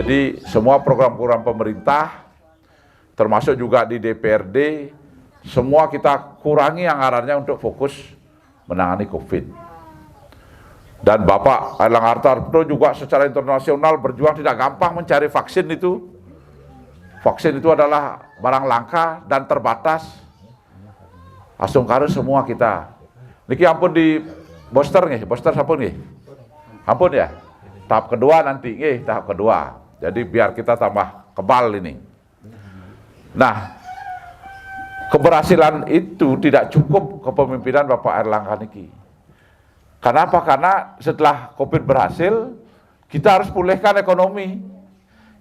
Jadi semua program-program pemerintah, termasuk juga di DPRD, semua kita kurangi anggarannya untuk fokus menangani COVID. Dan Bapak Airlangga Hartarto juga secara internasional berjuang tidak gampang mencari vaksin itu. Vaksin itu adalah barang langka dan terbatas. Asungkare semua kita. Niki ampun di booster nih, booster sampun nih. Ampun ya. Tahap kedua nanti tahap kedua. Jadi biar kita tambah kebal ini. Nah, keberhasilan itu tidak cukup kepemimpinan Bapak Airlangga niki. Kenapa? Karena setelah COVID berhasil, kita harus pulihkan ekonomi.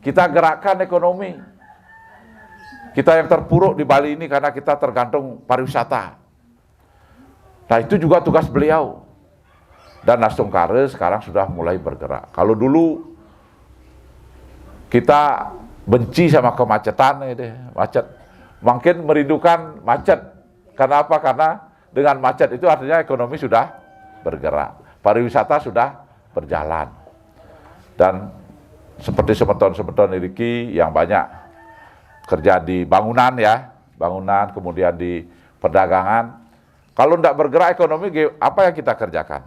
Kita gerakkan ekonomi. Kita yang terpuruk di Bali ini karena kita tergantung pariwisata. Nah, itu juga tugas beliau. Dan Asungkare sekarang sudah mulai bergerak. Kalau dulu kita benci sama kemacetan, macet. Makin merindukan macet. Kenapa? Karena dengan macet itu artinya ekonomi sudah bergerak, pariwisata sudah berjalan. Dan seperti semeton-semeton Iriki yang banyak kerja di bangunan ya, bangunan kemudian di perdagangan. Kalau tidak bergerak ekonomi, apa yang kita kerjakan?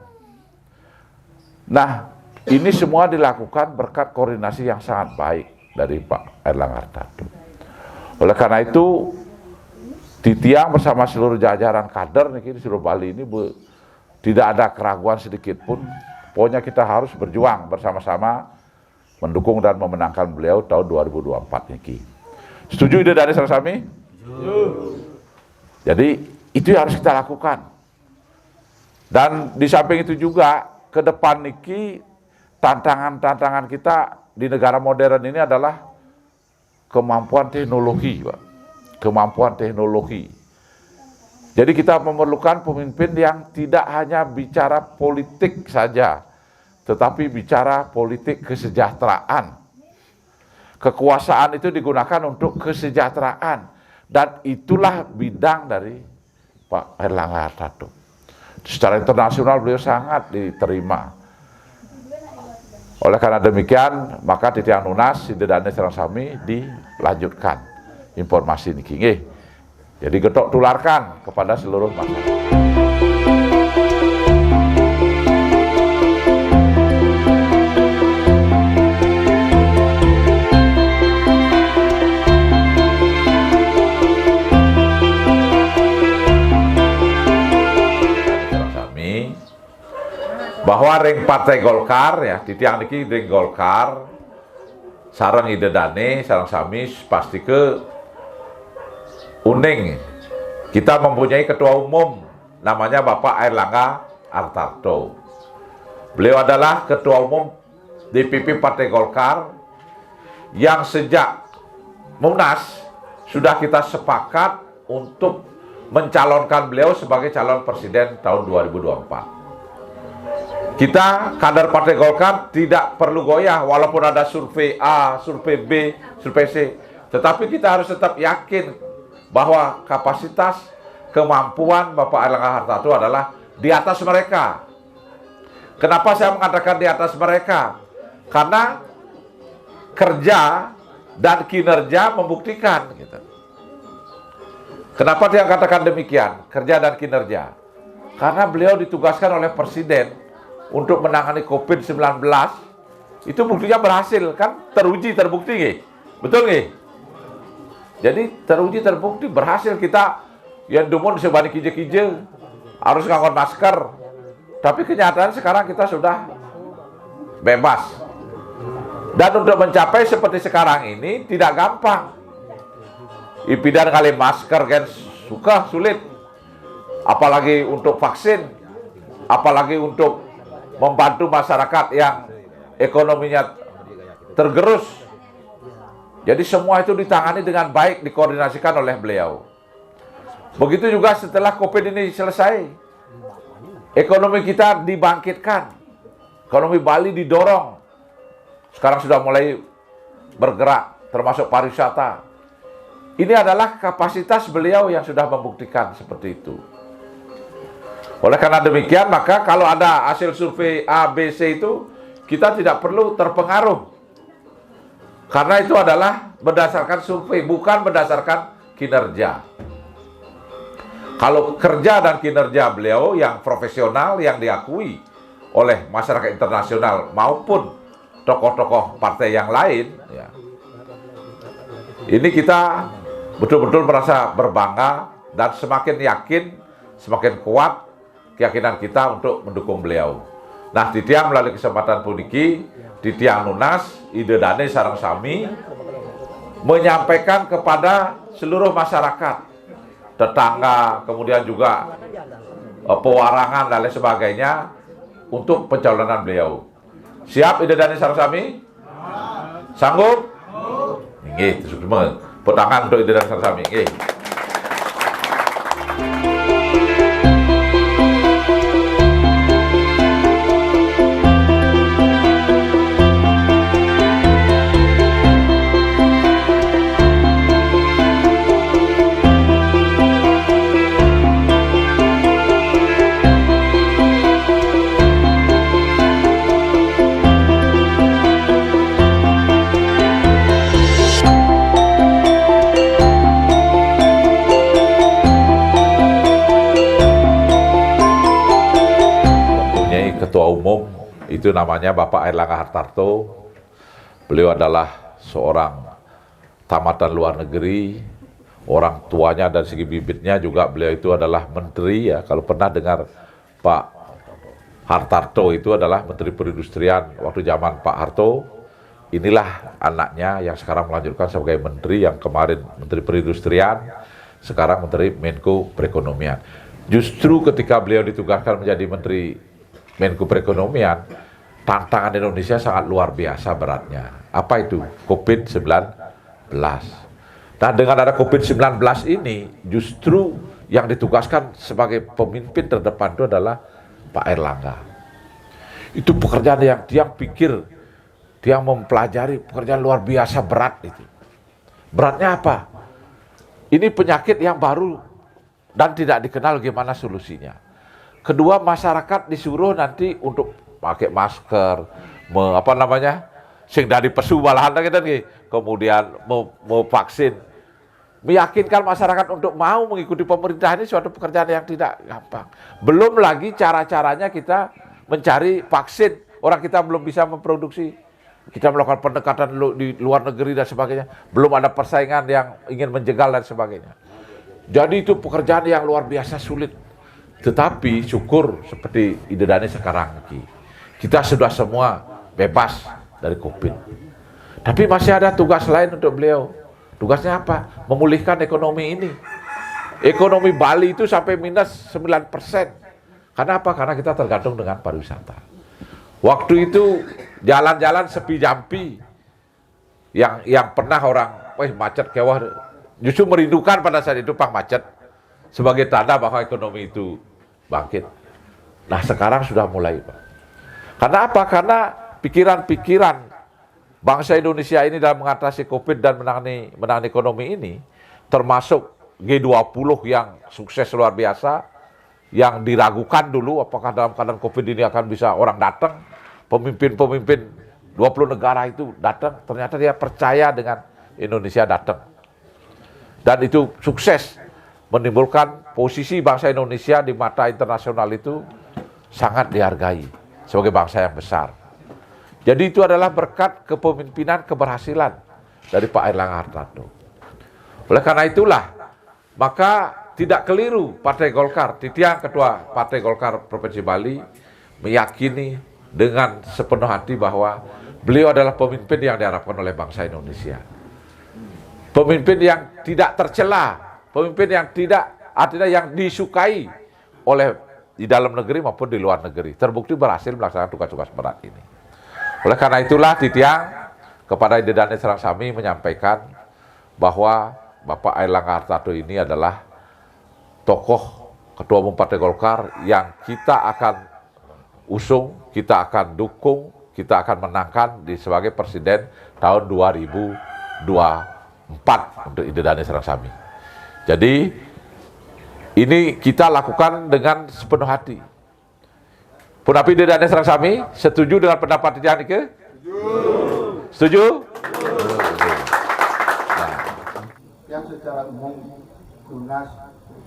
Nah, ini semua dilakukan berkat koordinasi yang sangat baik dari Pak Airlangga Hartarto. Oleh karena itu, Titiang bersama seluruh jajaran kader nih di seluruh Bali ini tidak ada keraguan sedikit pun. Pokoknya kita harus berjuang bersama-sama mendukung dan memenangkan beliau tahun 2024 niki. Setuju ide dari Sarasami? Jadi itu yang harus kita lakukan. Dan di samping itu juga ke depan niki tantangan-tantangan kita di negara modern ini adalah kemampuan teknologi, Pak. Kemampuan teknologi. Jadi kita memerlukan pemimpin yang tidak hanya bicara politik saja, tetapi bicara politik kesejahteraan. Kekuasaan itu digunakan untuk kesejahteraan. Dan itulah bidang dari Pak Airlangga Hartarto. Secara internasional beliau sangat diterima. Oleh karena demikian, maka Titiang Nunas, Sidedane Sarasami dilanjutkan informasi niki. Jadi getok tularkan kepada seluruh masyarakat. Bahwa ring Partai Golkar ya, Titiang niki ring Golkar sareng Idedane sareng sami pasti ke uning. Kita mempunyai ketua umum namanya Bapak Airlangga Hartarto. Beliau adalah ketua umum DPP Partai Golkar yang sejak Munas sudah kita sepakat untuk mencalonkan beliau sebagai calon presiden tahun 2024. Kita kader Partai Golkar tidak perlu goyah walaupun ada survei A, survei B, survei C. Tetapi kita harus tetap yakin bahwa kapasitas kemampuan Bapak Airlangga Hartarto adalah di atas mereka. Kenapa saya mengatakan di atas mereka? Karena kerja dan kinerja membuktikan. Gitu. Kenapa dia katakan demikian? Kerja dan kinerja. Karena beliau ditugaskan oleh Presiden untuk menangani COVID-19, itu buktinya berhasil, kan? Teruji, terbukti, nggih? Betul nggih? Jadi teruji, terbukti, berhasil kita yang dumun sebanding kije-kije, harus ngangkut masker. Tapi kenyataan sekarang kita sudah bebas. Dan untuk mencapai seperti sekarang ini tidak gampang. Ipidan kali masker kan sulit. Apalagi untuk vaksin, apalagi untuk membantu masyarakat yang ekonominya tergerus. Jadi semua itu ditangani dengan baik, dikoordinasikan oleh beliau. Begitu juga setelah COVID ini selesai, ekonomi kita dibangkitkan, ekonomi Bali didorong. Sekarang sudah mulai bergerak, termasuk pariwisata. Ini adalah kapasitas beliau yang sudah membuktikan seperti itu. Oleh karena demikian, maka kalau ada hasil survei A, B, C itu, kita tidak perlu terpengaruh. Karena itu adalah berdasarkan survei, bukan berdasarkan kinerja. Kalau kerja dan kinerja beliau yang profesional, yang diakui oleh masyarakat internasional maupun tokoh-tokoh partai yang lain, ya, ini kita betul-betul merasa berbangga dan semakin yakin, semakin kuat keyakinan kita untuk mendukung beliau. Nah, Titiang melalui kesempatan puniki, Titiang Nunas, Idedane Sarang Sami menyampaikan kepada seluruh masyarakat, tetangga, kemudian juga pewarangan dan lain sebagainya untuk pencalonan beliau. Siap Idedane Sarang Sami? Sanggup? Nggih, semua petangan untuk Idedane Sarang Sami. Nggih. Ketua Umum itu namanya Bapak Airlangga Hartarto. Beliau adalah seorang tamatan luar negeri, orang tuanya dan segi bibitnya juga beliau itu adalah menteri ya. Kalau pernah dengar Pak Hartarto itu adalah Menteri Perindustrian waktu zaman Pak Harto. Inilah anaknya yang sekarang melanjutkan sebagai menteri, yang kemarin Menteri Perindustrian, sekarang Menteri Menko Perekonomian. Justru ketika beliau ditugaskan menjadi Menteri Menko Perekonomian, tantangan Indonesia sangat luar biasa beratnya. Apa itu? COVID-19. Nah, dengan ada COVID-19 ini, justru yang ditugaskan sebagai pemimpin terdepan itu adalah Pak Airlangga. Itu pekerjaan yang dia pikir, dia mempelajari pekerjaan luar biasa berat itu. Beratnya apa? Ini penyakit yang baru dan tidak dikenal gimana solusinya. Kedua, masyarakat disuruh nanti untuk pakai masker, sing dari pesu malahan gitu, kemudian mau vaksin. Meyakinkan masyarakat untuk mau mengikuti pemerintah ini suatu pekerjaan yang tidak gampang. Belum lagi cara-caranya kita mencari vaksin. Orang kita belum bisa memproduksi. Kita melakukan pendekatan di luar negeri dan sebagainya. Belum ada persaingan yang ingin menjegal dan sebagainya. Jadi itu pekerjaan yang luar biasa sulit. Tetapi syukur seperti Idedane sekarang ini, kita sudah semua bebas dari COVID. Tapi masih ada tugas lain untuk beliau. Tugasnya apa? Memulihkan ekonomi ini. Ekonomi Bali itu sampai minus 9%. Karena apa? Karena kita tergantung dengan pariwisata. Waktu itu jalan-jalan sepi jampi. Yang pernah orang, macet kewah. Justru merindukan pada saat itu Pak macet. Sebagai tanda bahwa ekonomi itu bangkit. Nah, sekarang sudah mulai, Pak. Karena apa? Karena pikiran-pikiran bangsa Indonesia ini dalam mengatasi COVID dan menangani ekonomi ini, termasuk G20 yang sukses luar biasa, yang diragukan dulu apakah dalam keadaan COVID ini akan bisa orang datang, pemimpin-pemimpin 20 negara itu datang, ternyata dia percaya dengan Indonesia datang. Dan itu sukses, menimbulkan posisi bangsa Indonesia di mata internasional itu sangat dihargai sebagai bangsa yang besar. Jadi itu adalah berkat kepemimpinan keberhasilan dari Pak Airlangga Hartarto. Oleh karena itulah, maka tidak keliru Partai Golkar, Titiang Ketua Partai Golkar Provinsi Bali meyakini dengan sepenuh hati bahwa beliau adalah pemimpin yang diharapkan oleh bangsa Indonesia. Pemimpin yang tidak tercela, pemimpin yang artinya yang disukai oleh di dalam negeri maupun di luar negeri. Terbukti berhasil melaksanakan tugas-tugas berat ini. Oleh karena itulah Titiang kepada Idedane Sarang Sami menyampaikan bahwa Bapak Airlangga Hartarto ini adalah tokoh Ketua Umum Partai Golkar yang kita akan usung, kita akan dukung, kita akan menangkan sebagai Presiden tahun 2024 untuk Idedane Sarang Sami. Jadi ini kita lakukan dengan sepenuh hati. Punapi Idedane Sarang Sami setuju dengan pendapat Titiang Nike? Setuju? secara umum tunas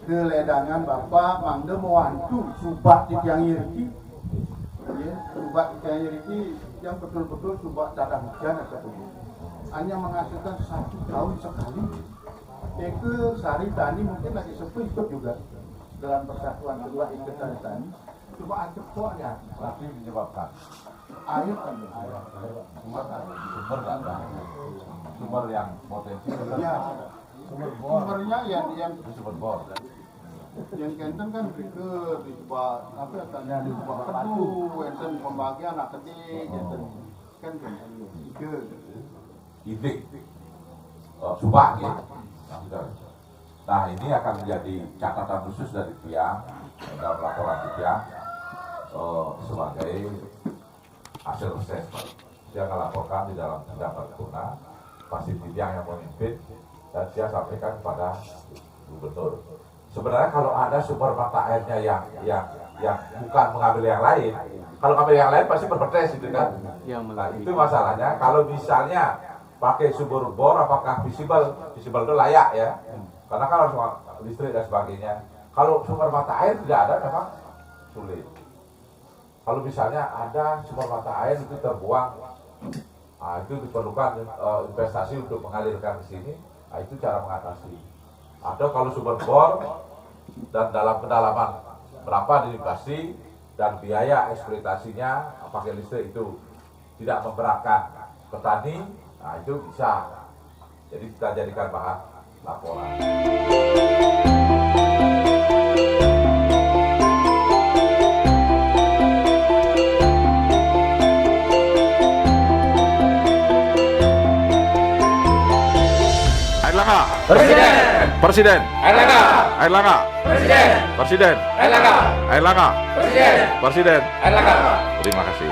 keledangan Bapak mangde mewantu subak di tiang iriki, ya, subak di tiang iriki yang betul-betul subak cadang hujan atau hanya menghasilkan 1 tahun sekali. Itu sari tani mungkin lagi sepi ikut juga dalam persatuan kedua ikut sari tani. Cuma acep kok ya. Tapi menyebabkan Air kan sumber nggak ada. Sumber yang potensi ya, sumbernya yang sumber bor. yang kenten kan berikut dicoba apa ya tanya dicoba batu, enten pembagian anak kecil, enten kan berikut. Idik subak ya. Nah ini akan menjadi catatan khusus dari Tiang dalam laporan Tiang sebagai hasil assessment. Dia akan laporkan di dalam sidang paripurna, pasti Tiang yang memimpin dan dia sampaikan kepada gubernur. Sebenarnya kalau ada sumber mata airnya yang bukan mengambil yang lain, kalau mengambil yang lain pasti berprotes gitu kan. Nah itu masalahnya. Kalau misalnya pakai sumber bor, apakah visible itu layak ya? Karena kalau listrik dan sebagainya. Kalau sumber mata air tidak ada memang sulit. Kalau misalnya ada sumber mata air itu terbuang, nah, itu diperlukan investasi untuk mengalirkan ke sini. Nah, itu cara mengatasi. Atau kalau sumber bor dan dalam kedalaman berapa dirivasi dan biaya eksploitasinya pakai listrik itu tidak memberatkan petani, nah itu bisa. Jadi kita jadikan bahan laporan. Airlangga Presiden. Presiden Airlangga. Airlangga Presiden. Presiden Airlangga. Airlangga Presiden. Presiden. Airlangga. Terima kasih.